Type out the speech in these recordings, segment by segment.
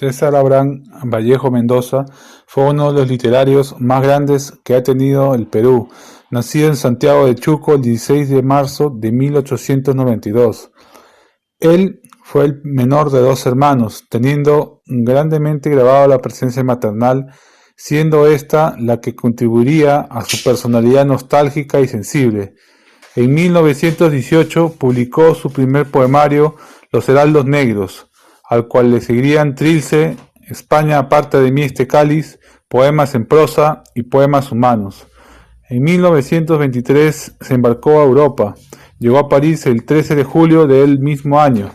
César Abraham Vallejo Mendoza fue uno de los literarios más grandes que ha tenido el Perú, nacido en Santiago de Chuco el 16 de marzo de 1892. Él fue el menor de dos hermanos, teniendo grandemente grabado la presencia maternal, siendo esta la que contribuiría a su personalidad nostálgica y sensible. En 1918 publicó su primer poemario, Los Heraldos Negros, al cual le seguirían Trilce, España aparte de mí este cáliz, poemas en prosa y poemas humanos. En 1923 se embarcó a Europa. Llegó a París el 13 de julio del mismo año.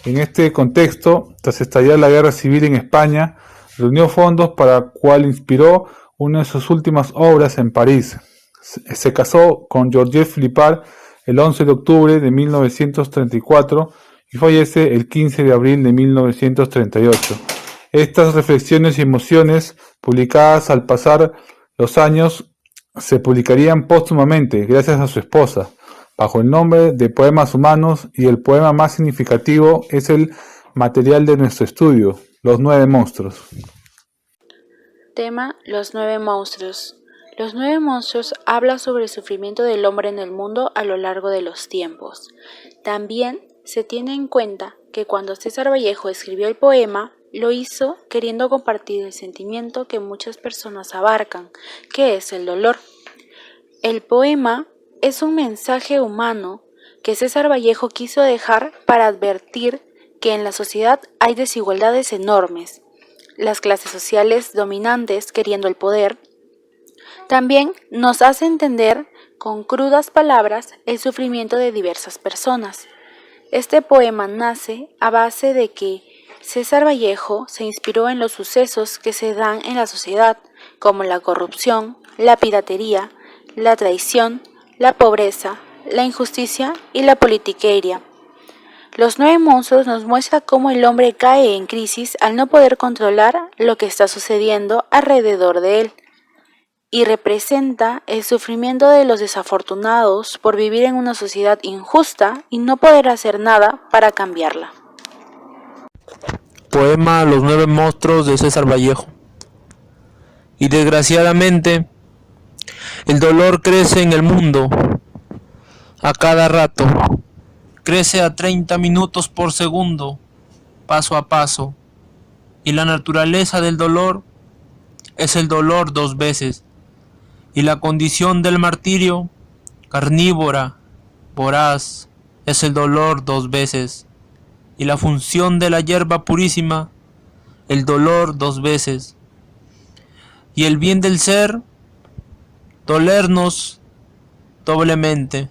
En este contexto, tras estallar la guerra civil en España, reunió fondos para cual inspiró una de sus últimas obras en París. Se casó con Georgette Philippard el 11 de octubre de 1934 y fallece el 15 de abril de 1938. Estas reflexiones y emociones, publicadas al pasar los años, se publicarían póstumamente gracias a su esposa, bajo el nombre de Poemas Humanos, y el poema más significativo es el material de nuestro estudio, Los Nueve Monstruos. Tema: Los Nueve Monstruos. Los Nueve Monstruos habla sobre el sufrimiento del hombre en el mundo a lo largo de los tiempos. También se tiene en cuenta que cuando César Vallejo escribió el poema, lo hizo queriendo compartir el sentimiento que muchas personas abarcan, que es el dolor. El poema es un mensaje humano que César Vallejo quiso dejar para advertir que en la sociedad hay desigualdades enormes, las clases sociales dominantes queriendo el poder. También nos hace entender con crudas palabras el sufrimiento de diversas personas. Este poema nace a base de que César Vallejo se inspiró en los sucesos que se dan en la sociedad, como la corrupción, la piratería, la traición, la pobreza, la injusticia y la politiquería. Los Nueve Monstruos nos muestra cómo el hombre cae en crisis al no poder controlar lo que está sucediendo alrededor de él, y representa el sufrimiento de los desafortunados por vivir en una sociedad injusta y no poder hacer nada para cambiarla. Poema Los Nueve Monstruos de César Vallejo. Y desgraciadamente, el dolor crece en el mundo a cada rato. Crece a 30 minutos por segundo, paso a paso. Y la naturaleza del dolor es el dolor dos veces. Y la condición del martirio, carnívora, voraz, es el dolor dos veces. Y la función de la hierba purísima, el dolor dos veces. Y el bien del ser, dolernos doblemente.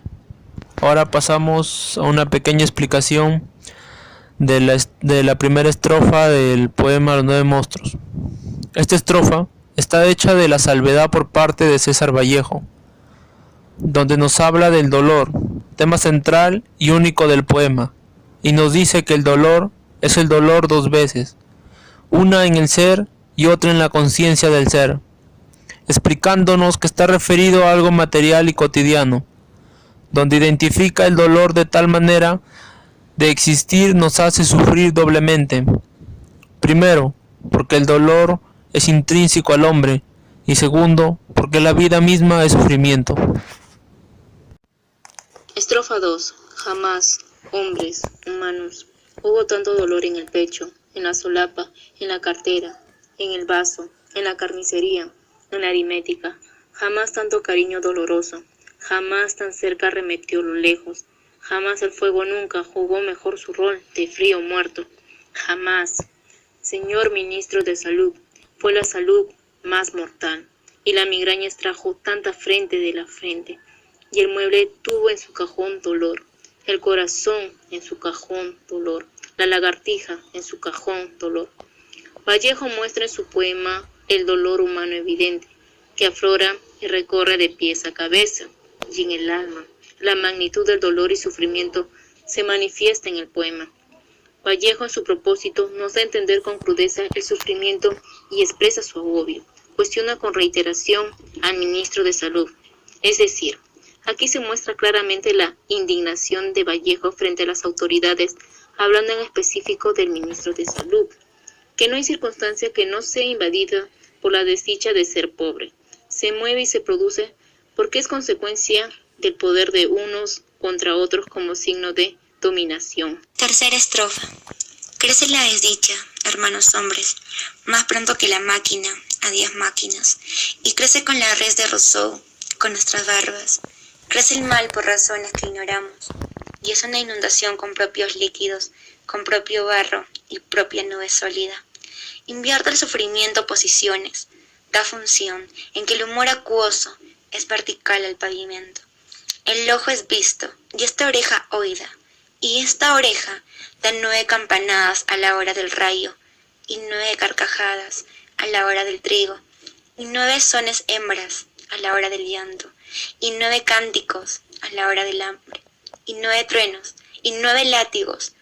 Ahora pasamos a una pequeña explicación de la primera estrofa del poema Los Nueve Monstruos. Esta estrofa está hecha de la salvedad por parte de César Vallejo, donde nos habla del dolor, tema central y único del poema, y nos dice que el dolor es el dolor dos veces, una en el ser y otra en la conciencia del ser, explicándonos que está referido a algo material y cotidiano, donde identifica el dolor de tal manera de existir nos hace sufrir doblemente. Primero, porque el dolor es intrínseco al hombre, y segundo, porque la vida misma es sufrimiento. Estrofa 2. Jamás, hombres, humanos, hubo tanto dolor en el pecho, en la solapa, en la cartera, en el vaso, en la carnicería, en la aritmética. Jamás tanto cariño doloroso, jamás tan cerca arremetió lo lejos, jamás el fuego nunca jugó mejor su rol de frío muerto. Jamás, señor ministro de salud, fue la salud más mortal, y la migraña extrajo tanta frente de la frente, y el mueble tuvo en su cajón dolor, el corazón en su cajón dolor, la lagartija en su cajón dolor. Vallejo muestra en su poema el dolor humano evidente, que aflora y recorre de pies a cabeza, y en el alma, la magnitud del dolor y sufrimiento se manifiesta en el poema. Vallejo en su propósito nos da a entender con crudeza el sufrimiento y expresa su agobio. Cuestiona con reiteración al ministro de Salud. Es decir, aquí se muestra claramente la indignación de Vallejo frente a las autoridades, hablando en específico del ministro de Salud. que no hay circunstancia que no sea invadida por la desdicha de ser pobre. Se mueve y se produce porque es consecuencia del poder de unos contra otros como signo de dominación. Tercera estrofa. Crece la desdicha, hermanos hombres, más pronto que la máquina, adiós máquinas, y crece con la res de Rousseau, con nuestras barbas. Crece el mal por razones que ignoramos, y es una inundación con propios líquidos, con propio barro y propia nube sólida. Invierte el sufrimiento posiciones, da función en que el humor acuoso es vertical al pavimento. El ojo es visto y esta oreja oída, y esta oreja da 9 campanadas a la hora del rayo, y 9 carcajadas a la hora del trigo, y 9 sones hembras a la hora del llanto, y 9 cánticos a la hora del hambre, y 9 truenos, y 9 látigos,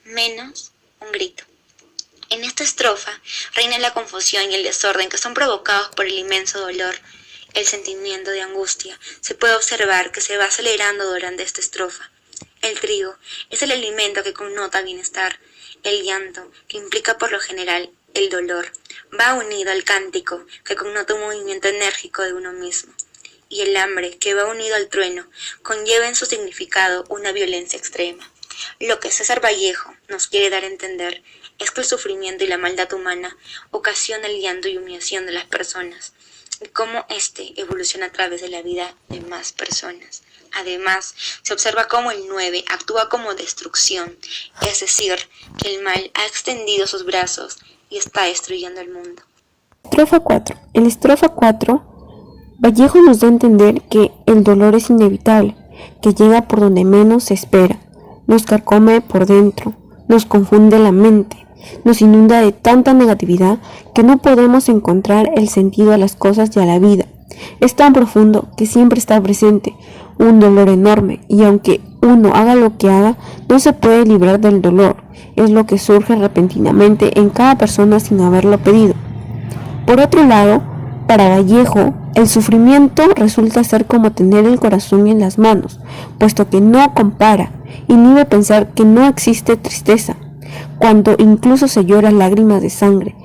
menos un grito. En esta estrofa reina la confusión y el desorden que son provocados por el inmenso dolor. El sentimiento de angustia se puede observar que se va acelerando durante esta estrofa. El trigo es el alimento que connota bienestar. El llanto, que implica por lo general el dolor, va unido al cántico, que connota un movimiento enérgico de uno mismo. Y el hambre, que va unido al trueno, conlleva en su significado una violencia extrema. Lo que César Vallejo nos quiere dar a entender es que el sufrimiento y la maldad humana ocasiona el llanto y humillación de las personas, y cómo éste evoluciona a través de la vida de más personas. Además, se observa cómo el 9 actúa como destrucción, es decir, que el mal ha extendido sus brazos y está destruyendo el mundo. Estrofa 4. En la estrofa 4, Vallejo nos da a entender que el dolor es inevitable, que llega por donde menos se espera, nos carcome por dentro, nos confunde la mente, nos inunda de tanta negatividad que no podemos encontrar el sentido a las cosas y a la vida. Es tan profundo que siempre está presente, un dolor enorme, y aunque uno haga lo que haga, no se puede librar del dolor. Es lo que surge repentinamente en cada persona sin haberlo pedido. Por otro lado, para Vallejo, el sufrimiento resulta ser como tener el corazón en las manos, puesto que no compara, inhibe pensar que no existe tristeza, cuando incluso se llora lágrimas de sangre.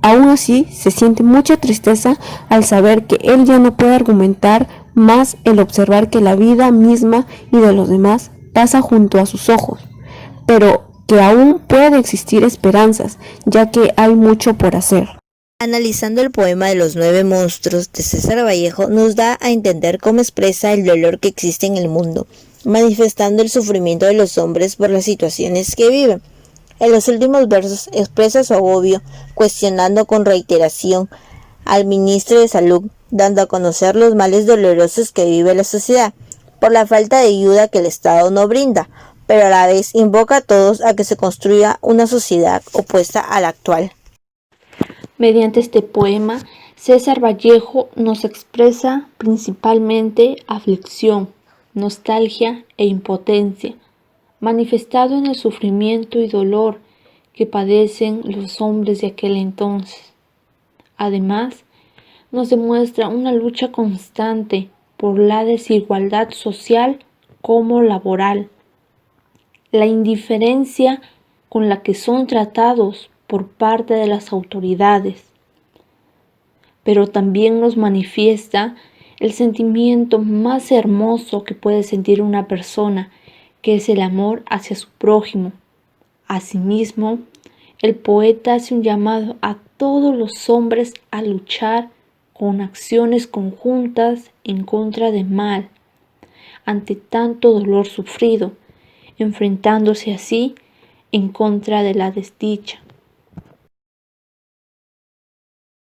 Aún así, se siente mucha tristeza al saber que él ya no puede argumentar más el observar que la vida misma y de los demás pasa junto a sus ojos, pero que aún pueden existir esperanzas, ya que hay mucho por hacer. Analizando el poema de los 9 monstruos de César Vallejo nos da a entender cómo expresa el dolor que existe en el mundo, manifestando el sufrimiento de los hombres por las situaciones que viven. En los últimos versos expresa su agobio, cuestionando con reiteración al ministro de Salud, dando a conocer los males dolorosos que vive la sociedad, por la falta de ayuda que el Estado no brinda, pero a la vez invoca a todos a que se construya una sociedad opuesta a la actual. Mediante este poema, César Vallejo nos expresa principalmente aflicción, nostalgia e impotencia, manifestado en el sufrimiento y dolor que padecen los hombres de aquel entonces. Además, nos demuestra una lucha constante por la desigualdad social como laboral, la indiferencia con la que son tratados por parte de las autoridades, pero también nos manifiesta el sentimiento más hermoso que puede sentir una persona, que es el amor hacia su prójimo. Asimismo, el poeta hace un llamado a todos los hombres a luchar con acciones conjuntas en contra del mal, ante tanto dolor sufrido, enfrentándose así en contra de la desdicha.